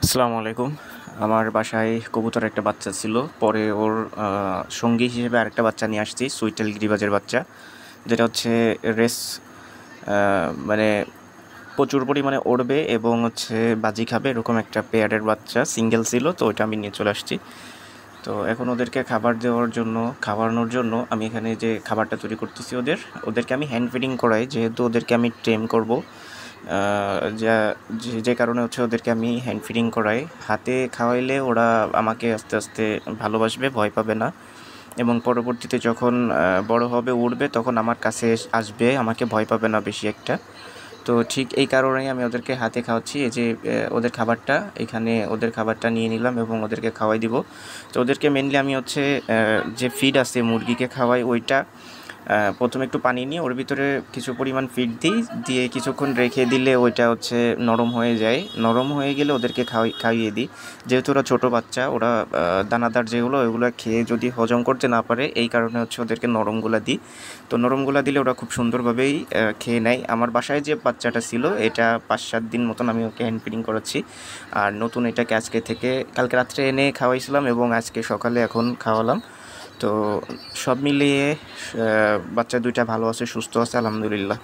আসসালামু আলাইকুম। আমার বাসায় কবুতর একটা বাচ্চা ছিল। পরে ওর সঙ্গী হিসেবে আরেকটা বাচ্চা নিয়ে আসছি, সুইটেল গিরিবাজের বাচ্চা, যেটা হচ্ছে রেস মানে প্রচুর পরিমাণে উড়বে এবং হচ্ছে বাজি খাবে, এরকম একটা পেয়ারের বাচ্চা সিঙ্গেল ছিল, তো ওইটা আমি নিয়ে চলে আসছি। তো এখন ওদেরকে খাবার দেওয়ার জন্য, খাওয়ানোর জন্য আমি এখানে যে খাবারটা তৈরি করতেছি, ওদেরকে আমি হ্যান্ড ফিডিং করাই, যেহেতু ওদেরকে আমি ট্রেন করব। যা যে কারণে হচ্ছে ওদেরকে আমি হ্যান্ড ফিডিং করাই। হাতে খাওয়াইলে ওরা আমাকে আস্তে আস্তে ভালোবাসবে, ভয় পাবে না, এবং পরবর্তীতে যখন বড় হবে, উড়বে, তখন আমার কাছে আসবে, আমাকে ভয় পাবে না বেশি একটা। তো ঠিক এই কারণেই আমি ওদেরকে হাতে খাওয়াচ্ছি। এই যে ওদের খাবারটা, এখানে ওদের খাবারটা নিয়ে নিলাম এবং ওদেরকে খাওয়াই দিব। তো ওদেরকে মেনলি আমি হচ্ছে যে ফিড আছে মুরগিকে খাওয়াই, ওইটা প্রথমে একটু পানি নিয়ে ওর ভিতরে কিছু পরিমাণ ফিড দিই, দিয়ে কিছুক্ষণ রেখে দিলে ওইটা হচ্ছে নরম হয়ে যায়। নরম হয়ে গেলে ওদেরকে খাইয়ে দিই। যেহেতু ওরা ছোটো বাচ্চা, ওরা দানাদার যেগুলো ওইগুলো খেয়ে যদি হজম করতে না পারে, এই কারণে হচ্ছে ওদেরকে নরমগুলা দিই। তো নরমগুলা দিলে ওরা খুব সুন্দরভাবেই খেয়ে নেয়। আমার বাসায় যে বাচ্চাটা ছিল, এটা 5-7 দিন মতন আমি ওকে হ্যান্ড ফিডিং করাচ্ছি। আর নতুন এটাকে কালকে রাত্রে এনে খাওয়াইছিলাম এবং আজকে সকালে এখন খাওয়ালাম। তো সব মিলিয়ে বাচ্চা দুইটা ভালো আছে, সুস্থ আছে, আলহামদুলিল্লাহ।